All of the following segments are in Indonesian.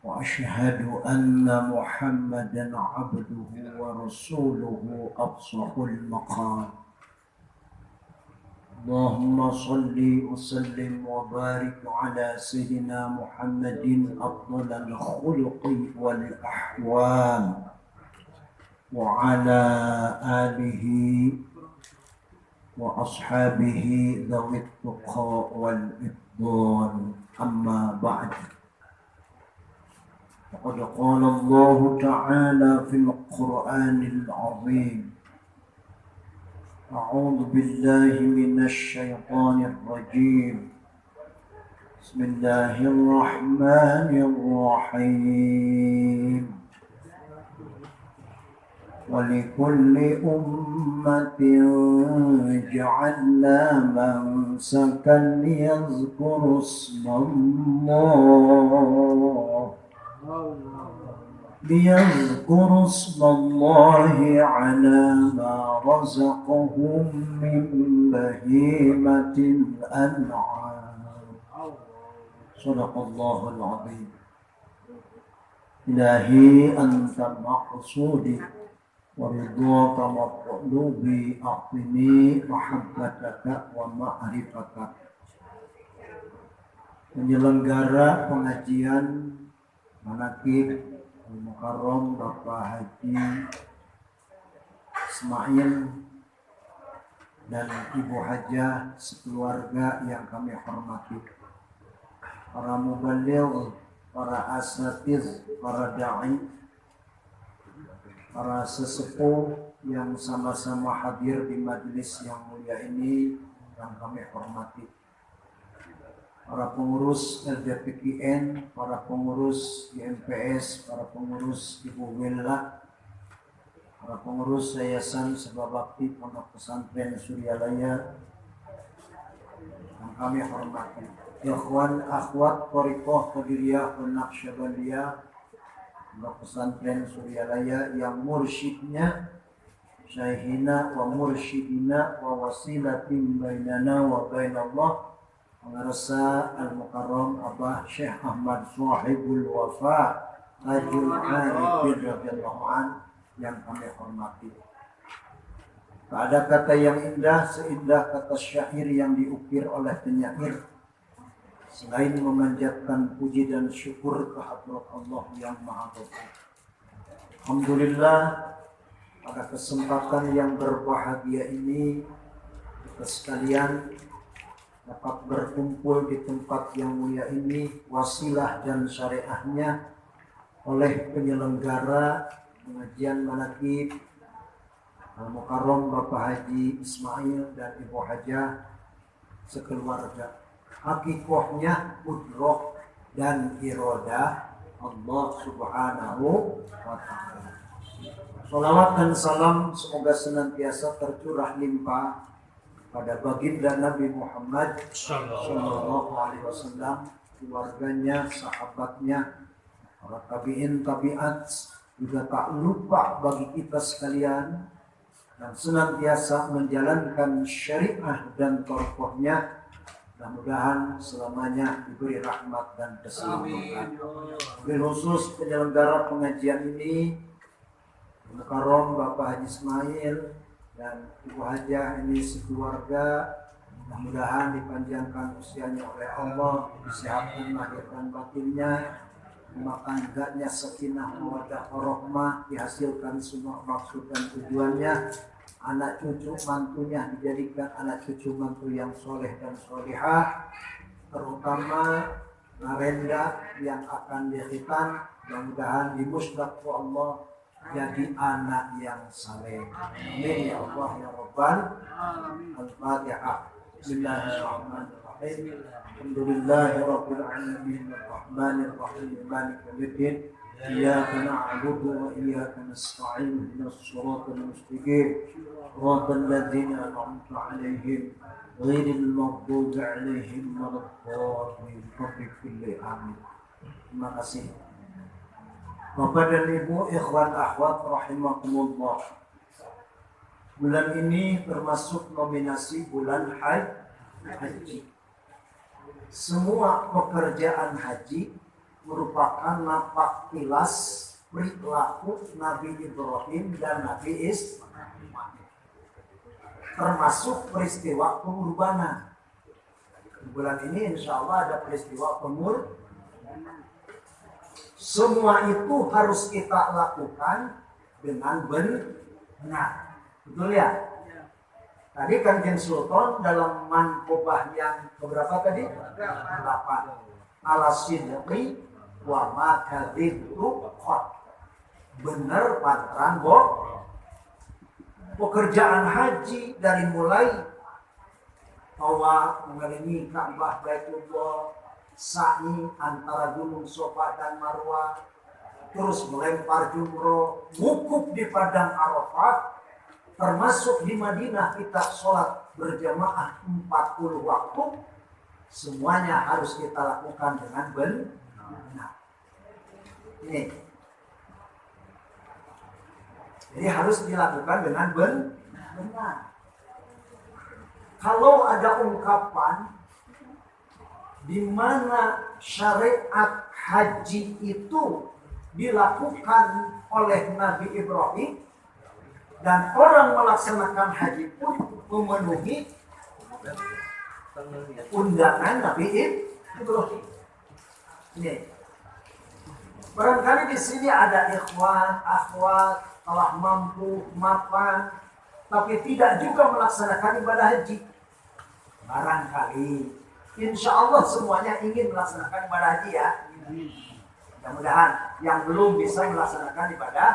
وأشهد أن محمدا عبده ورسوله أفصح المقام. اللهم صل وسلم وبارك على سيدنا محمد أفضل الخلق والأحوال وعلى آله وأصحابه ذوي التقى والإفضال. أما بعد، وقد قال الله تعالى في القرآن العظيم: أعوذ بالله من الشيطان الرجيم. بسم الله الرحمن الرحيم. ولكل أمة جعلنا منسكا ليذكروا اسم الله على ما رزقهم من بهيمة الأنعام. صدق الله العظيم. إلهي أنت مقصودي ورضاك مطلوبي، أعطني محبتك ومعرفتك. Penyelenggara pengajian Manaqib Al-Mukarram Bapak Haji Ismail dan Ibu Hajah sekeluarga yang kami hormati, para mubaligh, para asatiz, para da'i, para sesepuh yang sama-sama hadir di majelis yang mulia ini yang kami hormati, para pengurus LDPKN, para pengurus IMPS, para pengurus Ibu Willa, para pengurus Yayasan Sebab Bakti Pondok Pesantren Suryalaya yang kami hormati, ikhwan akhwat Thariqah Qadiriyah dan Naqsyabandiyah Pondok Pesantren Suryalaya yang mursyidnya Syekhina wa mursyidina wa wasilatin bainana wa bainallah Pengarasa Al-Mukarram Abah Syekh Ahmad Sahibul Wafa Tajul Arifin radhiyallahu an yang kami hormati. Tak ada kata yang indah seindah kata syair yang diukir oleh penyair, selain memanjatkan puji dan syukur kehadrat Allah yang Maha Esa. Alhamdulillah, pada kesempatan yang berbahagia ini kita sekalian dapat berkumpul di tempat yang mulia ini, wasilah dan syariahnya oleh penyelenggara pengajian Manaqib Al-Mukarram Bapak Haji Ismail dan Ibu Hajah sekeluarga. Hakikatnya qudrah dan iradah Allah Subhanahu wa Ta'ala. Salawat dan salam semoga senantiasa tercurah limpah pada baginda Nabi Muhammad sallallahu alaihi wasallam, keluarganya, sahabatnya, para tabi'in tabi'at, juga tak lupa bagi kita sekalian dan senantiasa menjalankan syariah dan tauhidnya. Mudah-mudahan selamanya diberi rahmat dan keselamatan. Wabil khusus penyelenggara pengajian ini, Mukarram Bapak Haji Ismail dan Ibu Hajah ini sekeluarga, mudah-mudahan dipanjangkan usianya oleh Allah, disehatkan lahir dan batinnya, rumah tangganya sakinah mawaddah warahmah, dihasilkan semua maksud dan tujuannya, anak cucu mantunya dijadikan anak cucu mantu yang soleh dan solihah, terutama Narenda yang akan dikhitan, mudah-mudahan dimusdak Allah jadi anak yang saleh. Amin ya Allah ya Rabbal alamin. Al-Fatihah. Bismillahirrahmanirrahim. Alhamdulillahirabbil alamin arrahmanir rahim maliki yaumiddin. Iyyaka na'budu wa iyyaka nasta'in. Ihdinas siratal mustaqim. Shiratal ladzina an'amta 'alaihim ghairil maghdubi 'alaihim waladdallin. Amin. Terima kasih. Bapak dan Ibu, ikhwan akhwat rahimakumullah. Bulan ini termasuk nominasi bulan haji. Semua pekerjaan haji merupakan napak tilas perilaku Nabi Ibrahim dan Nabi Ismail, termasuk peristiwa pengorbanan. Bulan ini insya Allah ada peristiwa pengorbanan. Semua itu harus kita lakukan dengan benar. Betul ya? Tadi Kanjeng Sultan dalam manqobah yang keberapa tadi? 8. Ala sidqi wa ma kadhibtu qad. Benar panteran pekerjaan haji dari mulai tawaf mengelilingi Ka'bah Baitullah, sa'i antara Gunung Safa dan Marwah, terus melempar jumroh, wukuf di padang Arafah, termasuk di Madinah kita sholat berjamaah 40 waktu, semuanya harus kita lakukan dengan benar. Ini. Jadi harus dilakukan dengan benar. Kalau ada ungkapan di mana syariat haji itu dilakukan oleh Nabi Ibrahim dan orang melaksanakan haji pun memenuhi undangan Nabi Ibrahim. Ini. Barangkali di sini ada ikhwan, akhwat telah mampu, mapan, tapi tidak juga melaksanakan ibadah haji. Barangkali, insya Allah semuanya ingin melaksanakan ibadah haji ya. Mudah-mudahan yang belum bisa melaksanakan ibadah,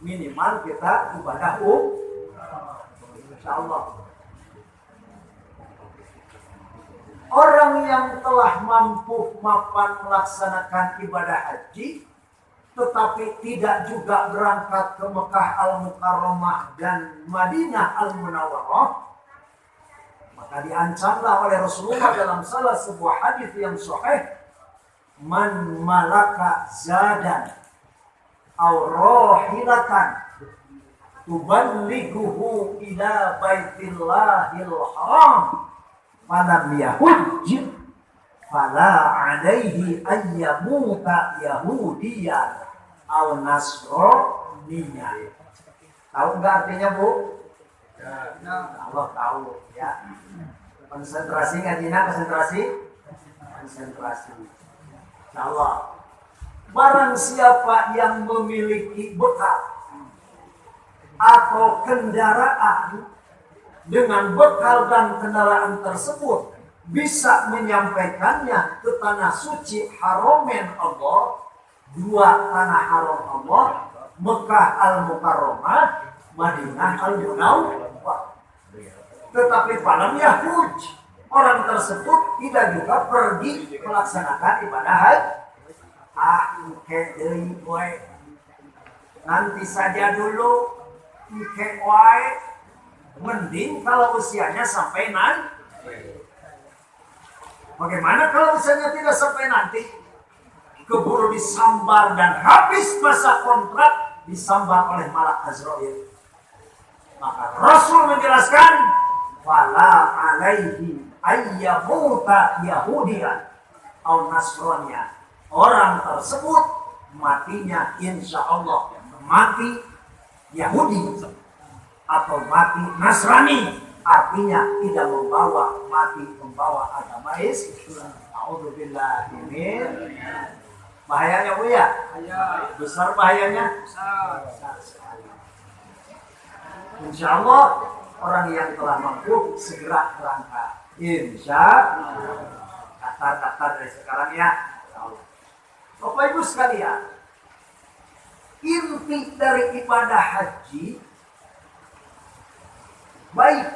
minimal kita ibadah insya Allah. Orang yang telah mampu mapan melaksanakan ibadah haji, tetapi tidak juga berangkat ke Mekah Al-Mukarramah dan Madinah Al-Munawwarah, maka diancamlah oleh Rasulullah dalam salah sebuah hadis yang sahih, man malaka zadan aw rahilatan tuballighuhu ila baitillahil haram falam yahujj fala alaihi ayyamuta yahudiyan aw nasraniyan. Tahu nggak artinya, Bu? Allah tahu ya. Konsentrasi ngajinya, konsentrasi. Allah. Barang siapa yang memiliki bekal atau kendaraan, dengan bekal dan kendaraan tersebut bisa menyampaikannya ke tanah suci Haramain Allah, dua tanah haram Allah, Mekah Al-Mukarramah, Madinah Al-Munawwarah. Tetapi falam yahujj, orang tersebut tidak juga pergi melaksanakan ibadah haji. Nanti saja dulu, mending kalau usianya sampai nanti. Bagaimana kalau usianya tidak sampai nanti? Keburu disambar dan habis masa kontrak disambar oleh malak Azrail. Maka Rasul menjelaskan, fala alaihi ayyamuta yahudiyan aw nasraniyan. Orang tersebut matinya insya Allah mati Yahudi atau mati Nasrani, artinya tidak membawa agama Islam. A'udzubillah. Ini bahayanya, Bu ya? Besar bahayanya? Besar sekali. Insya Allah orang yang telah mampu segera berangkat. Insya Allah. Daftar dari sekarang ya. Bapak Ibu sekalian, inti dari ibadah haji baik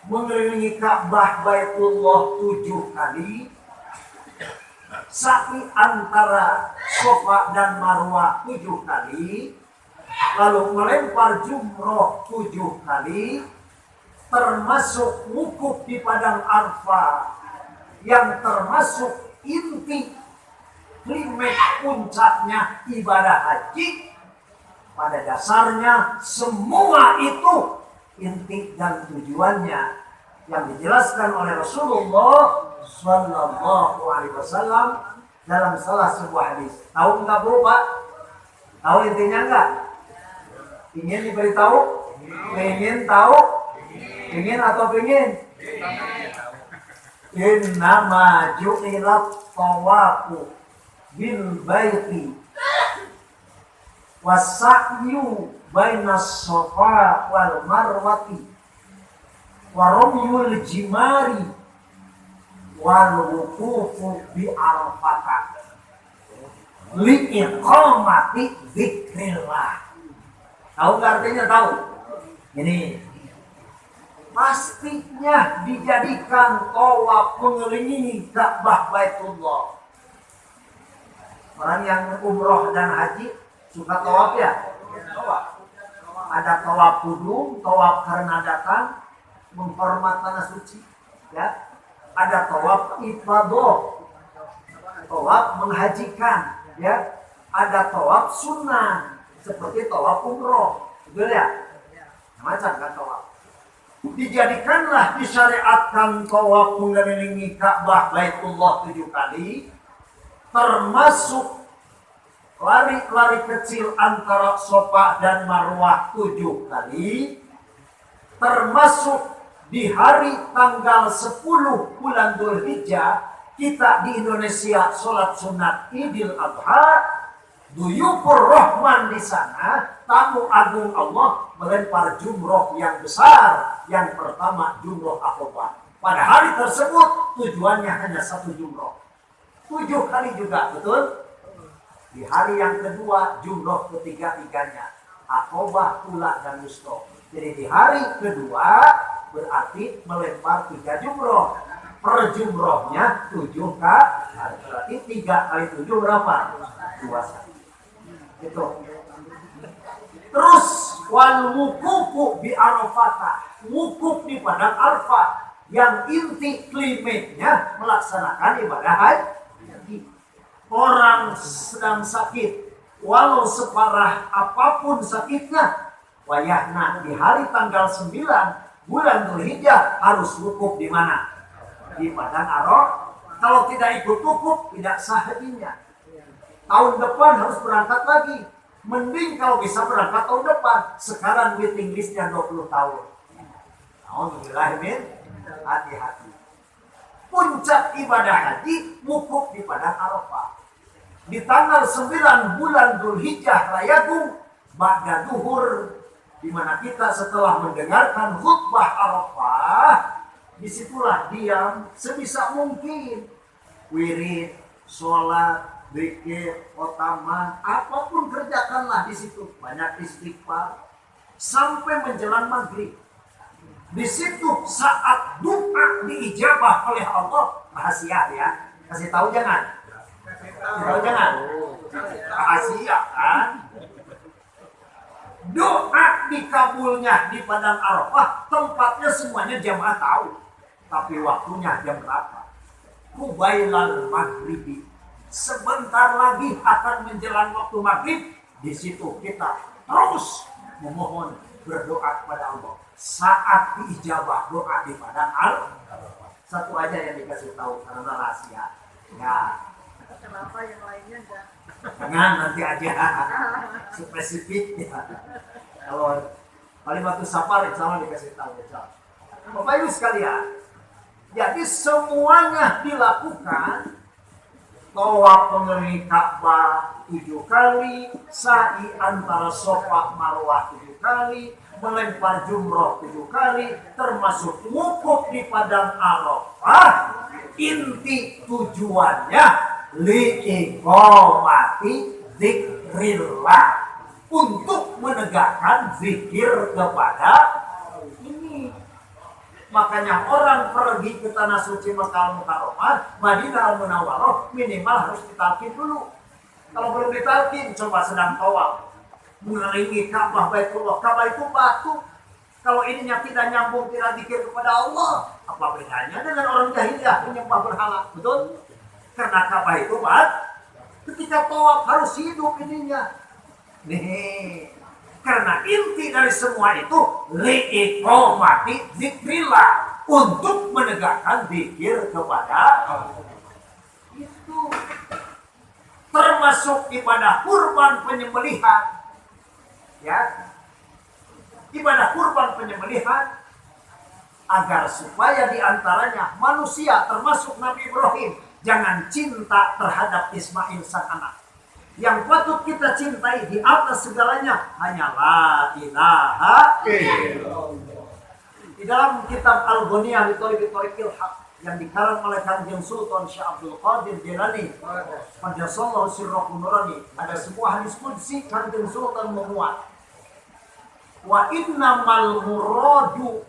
mengelilingi Ka'bah Baitullah 7 kali, sa'i antara Safa dan Marwah 7 kali, lalu melempar jumroh 7 kali, termasuk wukuf di padang Arafah yang termasuk inti klimaks puncaknya ibadah haji. Pada dasarnya semua itu inti dan tujuannya yang dijelaskan oleh Rasulullah Sallallahu Alaihi Wasallam, dalam salah sebuah hadis. Tahu nggak Bu Pak? Tahu intinya nggak? Ingin diberitahu? Ingin tahu? Ingin atau ingin? Innama ju'ilat tawafu bil baiti wasa'yu bainas safa wal marwati wa ramyul jimari wal wuqufu bi arafah li iqamati dzikrillah. Tahu nggak artinya? Tahu? Ini pastinya dijadikan tawaf mengelilingi Ka'bah Baitullah. Orang yang umroh dan haji suka tawaf ya? Tawaf. Ada tawaf kudum, tawaf karena datang menghormat tanah suci, ya. Ada tawaf ifadah, tawaf menghajikan, ya. Ada tawaf sunnah seperti tawaf umroh, betul ya? Macam kan tawaf. Dijadikanlah, disyariatkan tawaf mengelilingi Ka'bah Baitullah 7 kali, termasuk lari-lari kecil antara Safa dan Marwah 7 kali, termasuk di hari tanggal 10 bulan Dzulhijjah kita di Indonesia sholat sunat Idul Adha. Duyufur Rahman di sana, tamu agung Allah melempar jumroh yang besar. Yang pertama jumroh Aqabah. Pada hari tersebut tujuannya hanya 1 jumroh. 7 kali juga, betul? Di hari yang kedua jumroh ketiga-tiganya, Aqabah, Ula, dan Wusta. Jadi di hari kedua berarti melempar 3 jumroh. Per jumrohnya 7 kali. Berarti 3 kali 7 berapa? 21. Itu. Terus wal wukufu bi Arafah, wukuf di padang Arafah, yang inti klimaknya melaksanakan ibadah haji. Orang sedang sakit, walau separah apapun sakitnya, wayahna di hari tanggal 9 bulan Dzulhijjah harus wukuf di mana? Di padang Arafah. Kalau tidak ikut wukuf tidak sah hajinya. Tahun depan harus berangkat lagi. Mending kalau bisa berangkat tahun depan. Sekarang waiting listnya 20 tahun. Alhamdulillah, hati-hati. Puncak ibadah haji wukuf di padang Arafah. Di tanggal 9 bulan Dzulhijjah Rayagung ba'da duhur, di mana kita setelah mendengarkan khutbah Arafah, disitulah diam sebisa mungkin. Wirid, sholat, zikir, otaman, apapun kerjakanlah di situ. Banyak istighfar sampai menjelang maghrib. Di situ saat doa diijabah oleh Allah, rahasia ya. Kasih tahu jangan. Kasih tahu jangan. Rahasia kan. Doa dikabulnya di padang Arafah, tempatnya semuanya jamaah tahu. Tapi waktunya jam berapa? Qubailal maghribi. Sebentar lagi akan menjelang waktu maghrib. Di situ kita terus memohon, berdoa kepada Allah. Saat diijabah doa di padang Arafah. Satu aja yang dikasih tahu karena rahasia. Ya. Kenapa yang lainnya enggak? Jangan, nanti aja spesifik ya. Kalau Kalimatus Safar insya Allah dikasih tahu. Bapak Ibu sekalian, jadi semuanya dilakukan. Tawaf mengelilingi Ka'bah 7 kali, sa'i antara Safa Marwah 7 kali, melempar jumroh 7 kali, termasuk wukuf di padang Arafah. Inti tujuannya li'iqamati dzikrillah, untuk menegakkan zikir kepada ini. Makanya orang pergi ke tanah suci Mekah Mukarramah, Madinah Al-Munawwarah, minimal harus ditalkin dulu. Kalau belum ditalkin, coba sedang tawaf mengelilingi Ka'bah Baitullah. Ka'bah itu batu. Kalau ininya tidak nyambung, tidak zikir kepada Allah, apa bedanya dengan orang jahiliyah menyembah berhala? Betul? Karena Ka'bah itu batu. Ketika tawaf harus hidup ininya. Nih, karena inti dari semua itu li'iqamati dzikrillah, untuk menegakkan zikir kepada Allah. Itu termasuk ibadah kurban penyembelihan. Ya, ibadah kurban penyembelihan agar supaya diantaranya manusia termasuk Nabi Ibrahim jangan cinta terhadap Ismail sang anak. Yang patut kita cintai di atas segalanya hanyalah ilaha illallah. Di dalam kitab Al-Ghaniyah li Thariqil Haq yang dikarang oleh Kanjeng Sultan Syekh Abdul Qadir Jilani Qaddasallahu sirrahu nurani, ada sebuah hadis qudsi Kanjeng Sultan memuat, wa innamal muradu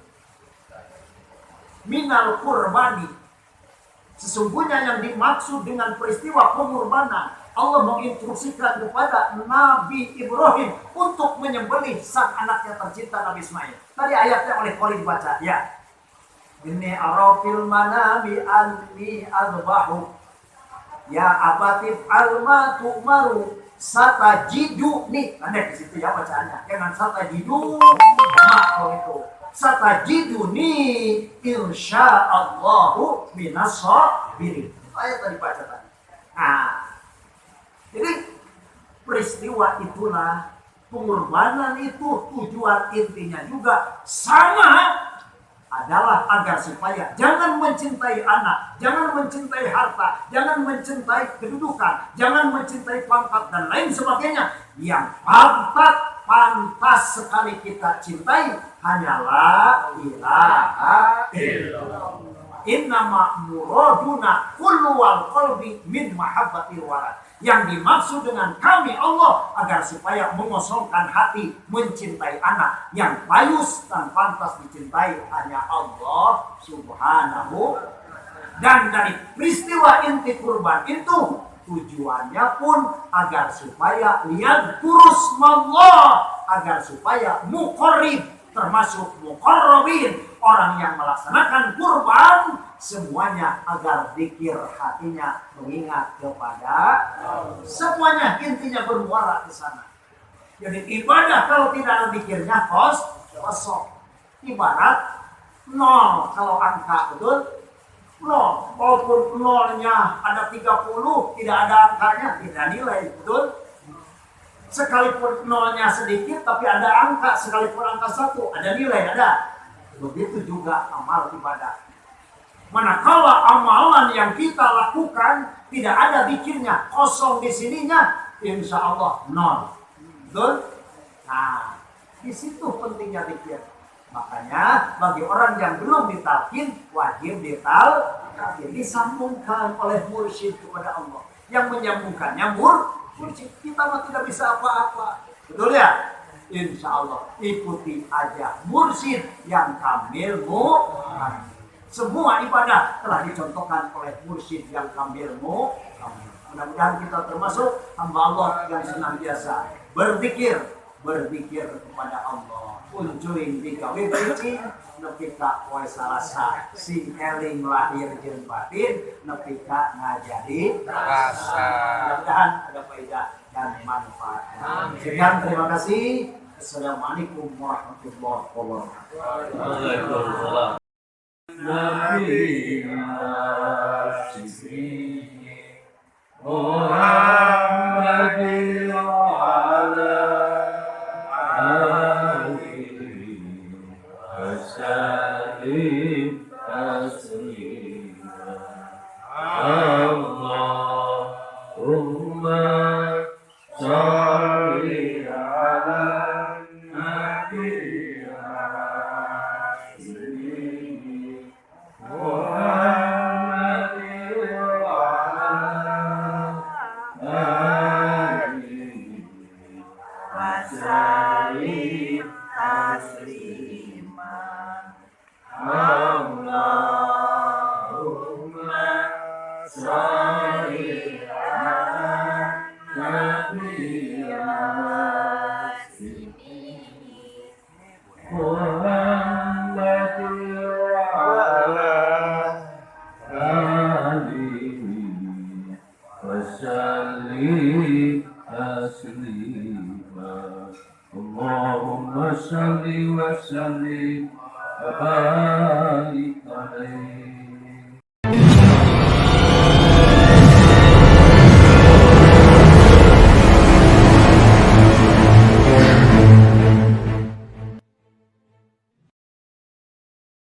minal kurbani, sesungguhnya yang dimaksud dengan peristiwa pengorbanan, Allah menginstruksikan kepada Nabi Ibrahim untuk menyembelih sang anaknya tercinta Nabi Ismail. Tadi ayatnya oleh Qori dibaca, ya. Inni arafil manami anni adbahu ya abatif alma tu'maru satajiduni. Nah, di situ ya bacaannya. Jangan satajidu kalau itu. Satajiduni insyaallahu minas sabirin. Ayat tadi baca tadi. Nah, jadi peristiwa itulah, pengorbanan itu tujuan intinya juga sama, adalah agar supaya jangan mencintai anak, jangan mencintai harta, jangan mencintai kedudukan, jangan mencintai pangkat dan lain sebagainya. Yang pantas sekali kita cintai hanyalah ilaha illallah. Innama muraduna kullu wal qalbi min mahabbatil walad. Yang dimaksud dengan kami Allah agar supaya mengosongkan hati mencintai anak. Yang payus dan pantas dicintai hanya Allah subhanahu. Dan dari peristiwa inti kurban itu tujuannya pun agar supaya lihat kurus Allah, agar supaya muqarrib termasuk muqarrabin, orang yang melaksanakan kurban semuanya agar zikir hatinya mengingat kepada semuanya, intinya bermuara ke sana. Jadi ibadah kalau tidak ada zikirnya kosong. Ibarat nol, kalau angka betul nol, walaupun nolnya ada 30 tidak ada angkanya, tidak nilai, betul. Sekalipun nolnya sedikit tapi ada angka, sekalipun angka 1 ada nilai, ada. Begitu juga amal ibadah. Manakala amalan yang kita lakukan tidak ada zikirnya, kosong di sininya, insya Allah nol. Betul? Nah, di situ pentingnya zikir. Makanya bagi orang yang belum ditalkin wajib ditalkin, disambungkan oleh mursyid kepada Allah. Yang menyambungkannya mursyid. Kita mah tidak bisa apa-apa. Betul ya? Insya Allah ikuti aja mursyid yang kamil semua ibadah telah dicontohkan oleh mursyid yang kamil Mudah-mudahan kita termasuk hamba Allah yang senantiasa berzikir kepada Allah. Uncuing di gawe beci nepika poe salasa sing eling lahir jeung batin nepika ngajadi rasa. Mudah-mudahan ada faedah dan manfaat. Sekian, terima kasih. Assalamualaikum warahmatullahi wabarakatuh. Waalaikumsalam. Nabi Muhammadin wa ala alihi wasallim taslima. Allahumma sholli ala nabiyyina Allahumma shalli wa sallim wa barik alaihi.